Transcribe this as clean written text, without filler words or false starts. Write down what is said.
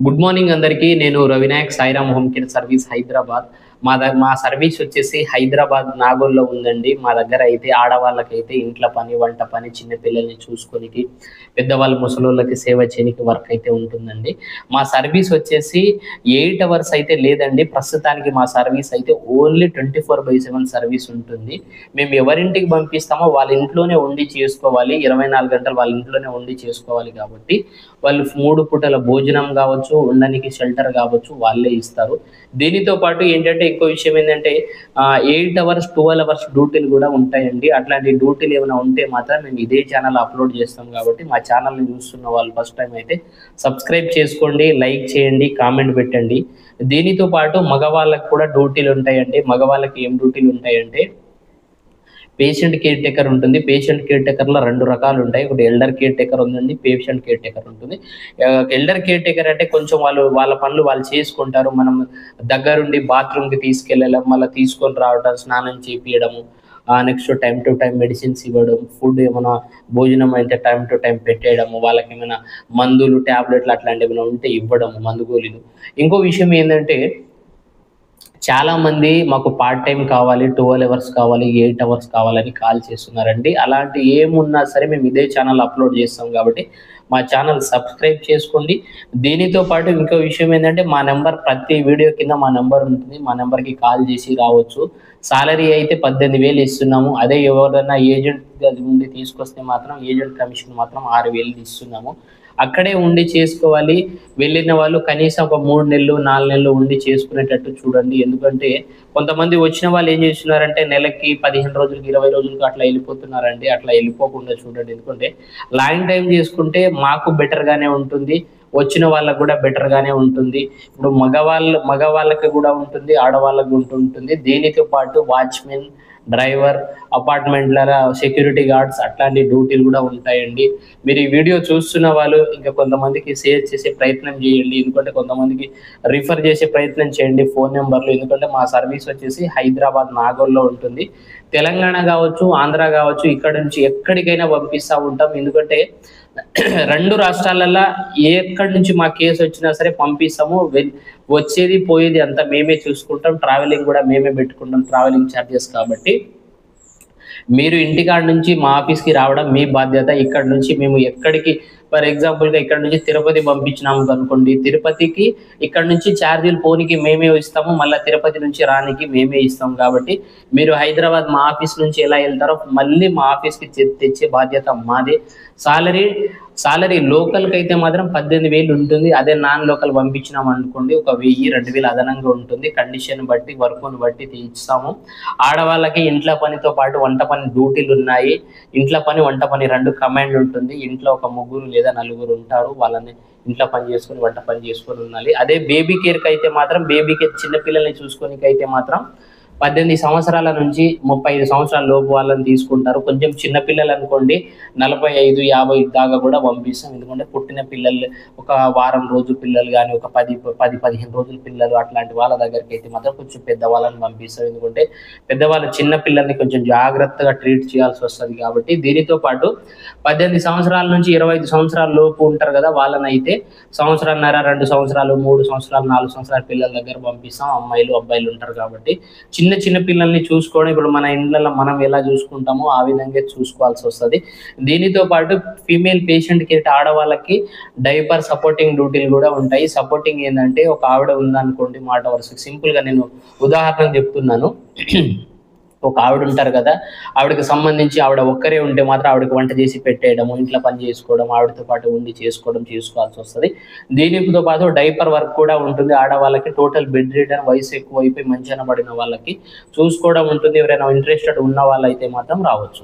Good morning అందరికీ. నేను Ravinayak Sairam home care service Hyderabad. మా సర్వీస్ వచ్చేసి హైదరాబాద్ నాగోల్లో ఉందండి. మా దగ్గర అయితే ఆడవాళ్ళకైతే ఇంట్లో పని, వంట పని, చిన్న పిల్లల్ని చూసుకోనికి, పెద్దవాళ్ళు ముసలోళ్ళకి సేవ చేయడానికి వర్క్ అయితే ఉంటుందండి. మా సర్వీస్ వచ్చేసి 8 అవర్స్ అయితే లేదండి. ప్రస్తుతానికి మా సర్వీస్ అయితే ఓన్లీ 24/7 సర్వీస్ ఉంటుంది. మేము ఎవరింటికి పంపిస్తామో వాళ్ళ ఇంట్లోనే ఉండి చేసుకోవాలి. 24 గంటలు వాళ్ళ ఇంట్లోనే ఉండి చేసుకోవాలి కాబట్టి వాళ్ళు 3 పూటల భోజనం కావచ్చు, ఉండడానికి షెల్టర్ కావచ్చు వాళ్ళే ఇస్తారు. దీనితో పాటు ఏంటంటే ఇంకో విషయం ఏంటంటే 8 అవర్స్ 12 అవర్స్ డ్యూటీలు కూడా ఉంటాయండి. అట్లాంటి డ్యూటీలు ఏమైనా ఉంటే మాత్రం మేము ఇదే ఛానల్ అప్లోడ్ చేస్తాం కాబట్టి మా ఛానల్ని చూస్తున్న వాళ్ళు ఫస్ట్ టైం అయితే సబ్స్క్రైబ్ చేసుకోండి, లైక్ చేయండి, కామెంట్ పెట్టండి. దీనితో పాటు మగవాళ్ళకి కూడా డ్యూటీలు ఉంటాయండి. మగవాళ్ళకి ఏం డ్యూటీలు ఉంటాయంటే పేషెంట్ కేర్ టేకర్ ఉంటుంది. పేషెంట్ కేర్ టేకర్లో 2 రకాలు ఉంటాయి. ఒకటి ఎల్డర్ కేర్ టేకర్ ఉందండి, పేషెంట్ కేర్ టేకర్ ఉంటుంది. ఎల్డర్ కేర్ టేకర్ అంటే కొంచెం వాళ్ళ పనులు వాళ్ళు చేసుకుంటారు. మనం దగ్గరుండి బాత్రూమ్కి తీసుకెళ్ళడం, మళ్ళీ తీసుకొని రావడం, స్నానం చేపియడము, next time to time medicines ఇవ్వడం, ఫుడ్ ఏమైనా భోజనం అయితే టైం టు టైం పెట్టేయడము, వాళ్ళకి ఏమైనా మందులు, ట్యాబ్లెట్లు అట్లాంటివి ఏమైనా ఉంటే ఇవ్వడము, మందు గోళీలు. ఇంకో విషయం ఏంటంటే చాలామంది మాకు పార్ట్ టైం కావాలి, 12 అవర్స్ కావాలి, 8 అవర్స్ కావాలని కాల్ చేస్తున్నారండి. అలాంటి ఏమున్నా సరే మేము ఇదే ఛానల్ అప్లోడ్ చేస్తాం కాబట్టి మా ఛానల్ సబ్స్క్రైబ్ చేసుకోండి. దీనితో పాటు ఇంకో విషయం ఏంటంటే మా నెంబర్ ప్రతి వీడియో కింద మా నెంబర్ ఉంటుంది. మా నెంబర్కి కాల్ చేసి రావచ్చు. సాలరీ అయితే 18,000 ఇస్తున్నాము. అదే ఎవరైనా ఏజెంట్ ఉండి తీసుకొస్తే మాత్రం ఏజెంట్ కమిషన్ మాత్రం 6,000 ఇస్తున్నాము. అక్కడే ఉండి చేసుకోవాలి. వెళ్ళిన వాళ్ళు కనీసం ఒక 3 నెలలు 4 నెలలు ఉండి చేసుకునేటట్టు చూడండి. ఎందుకంటే కొంతమంది వచ్చిన వాళ్ళు ఏం చేస్తున్నారంటే నెలకి 15 రోజులకి 20 రోజులకి అట్లా వెళ్ళిపోతున్నారండి. అట్లా వెళ్ళిపోకుండా చూడండి. ఎందుకంటే లాంగ్ టైం చేసుకుంటే మాకు బెటర్గానే ఉంటుంది, వచ్చిన వాళ్ళకు కూడా బెటర్గానే ఉంటుంది. ఇప్పుడు మగవాళ్ళకి కూడా ఉంటుంది, ఆడవాళ్ళకి ఉంటుంది. దీనితో పాటు వాచ్మెన్, డ్రైవర్, అపార్ట్మెంట్ల సెక్యూరిటీ గార్డ్స్ అట్లాంటి డ్యూటీలు కూడా ఉంటాయండి. మీరు ఈ వీడియో చూస్తున్న వాళ్ళు ఇంకా కొంతమందికి షేర్ చేసే ప్రయత్నం చేయండి. ఎందుకంటే కొంతమందికి రిఫర్ చేసే ప్రయత్నం చేయండి ఫోన్ నెంబర్లు. ఎందుకంటే మా సర్వీస్ వచ్చేసి హైదరాబాద్ నాగోల్లో ఉంటుంది. తెలంగాణ కావచ్చు, ఆంధ్ర కావచ్చు, ఇక్కడ నుంచి ఎక్కడికైనా పంపిస్తూ ఉంటాం. ఎందుకంటే 2 రాష్ట్రాలల్లో ఎక్కడి నుంచి మా కేసు వచ్చినా సరే పంపిస్తాము. వచ్చేది పోయేది అంతా మేమే చూసుకుంటాం. ట్రావెలింగ్ కూడా మేమే పెట్టుకుంటాం, ట్రావెలింగ్ ఛార్జెస్ కాబట్టి మీరు ఇంటికాడ నుంచి మా ఆఫీస్కి రావడం మీ బాధ్యత. ఇక్కడ నుంచి మేము ఎక్కడికి ఫర్ ఎగ్జాంపుల్గా ఇక్కడ నుంచి తిరుపతి పంపించినాము అనుకోండి, తిరుపతికి ఇక్కడ నుంచి ఛార్జీలు పోనీకి మేమే ఇస్తాము, మళ్ళీ తిరుపతి నుంచి రానికి మేమే ఇస్తాం. కాబట్టి మీరు హైదరాబాద్ మా ఆఫీస్ నుంచి ఎలా వెళ్తారో మళ్ళీ మా ఆఫీస్కి తెచ్చే బాధ్యత మాదే. సాలరీ లోకల్కి అయితే మాత్రం 18,000 ఉంటుంది. అదే నాన్ లోకల్ పంపించినాం అనుకోండి ఒక 1,000-2,000 అదనంగా ఉంటుంది. కండిషన్ బట్టి, వర్క్ను బట్టి ఇస్తాము. ఆడవాళ్ళకి ఇంట్లో పనితో పాటు వంట పని డ్యూటీలు ఉన్నాయి. ఇంట్లో పని, వంట పని 2 కమాండ్ ఉంటుంది. ఇంట్లో ఒక 3 లేదా 4 ఉంటారు. వాళ్ళని ఇంట్లో పని చేసుకొని వంట పని చేసుకొని ఉండాలి. అదే బేబీ కేర్కి అయితే మాత్రం, బేబీ కేర్ చిన్నపిల్లల్ని చూసుకోనికి అయితే మాత్రం 18 సంవత్సరాల నుంచి 35 సంవత్సరాల లోపు వాళ్ళని తీసుకుంటారు. కొంచెం చిన్నపిల్లలు అనుకోండి 45-50 దాకా కూడా పంపిస్తాం. ఎందుకంటే పుట్టిన పిల్లలు ఒక వారం రోజు పిల్లలు కానీ, ఒక 10-15 రోజుల పిల్లలు అట్లాంటి వాళ్ళ దగ్గరికి అయితే మాత్రం కొంచెం పెద్దవాళ్ళని పంపిస్తాం. ఎందుకంటే పెద్దవాళ్ళ చిన్న పిల్లల్ని కొంచెం జాగ్రత్తగా ట్రీట్ చేయాల్సి వస్తుంది. కాబట్టి దీనితో పాటు 18 సంవత్సరాల నుంచి 25 సంవత్సరాల లోపు ఉంటారు కదా, వాళ్ళని అయితే 1.5 సంవత్సరాలు, 2 సంవత్సరాలు, 3 సంవత్సరాలు, 4 సంవత్సరాల పిల్లల దగ్గర పంపిస్తాం. అమ్మాయిలు, అబ్బాయిలు ఉంటారు కాబట్టి చిన్న పిల్లల్ని చూసుకోవడం ఇప్పుడు మన ఇండ్లలో మనం ఎలా చూసుకుంటామో ఆ విధంగా చూసుకోవాల్సి వస్తుంది. దీనితో పాటు ఫీమేల్ పేషెంట్ కి ఆడవాళ్ళకి డైపర్ సపోర్టింగ్ డ్యూటీలు కూడా ఉంటాయి. సపోర్టింగ్ ఏంటంటే ఒక ఆవిడ ఉందనుకోండి, మాట వరుసకు సింపుల్గా నేను ఉదాహరణ చెప్తున్నాను. ఒక ఆవిడ ఉంటారు కదా, ఆవిడకి సంబంధించి ఆవిడ ఒక్కరే ఉంటే మాత్రం ఆవిడకి వంట చేసి పెట్టేయడము, ఇంట్లో పని చేసుకోవడం, ఆవిడతో పాటు ఉండి చేసుకోవాల్సి వస్తుంది. దీనితో పాటు డైపర్ వర్క్ కూడా ఉంటుంది. ఆడవాళ్ళకి టోటల్ బెడ్ రిడన్, వయసు ఎక్కువ అయిపోయి మంచాన పడిన వాళ్ళకి చూసుకోవడం ఉంటుంది. ఎవరైనా ఇంట్రెస్టెడ్ ఉన్న వాళ్ళైతే మాత్రం రావచ్చు.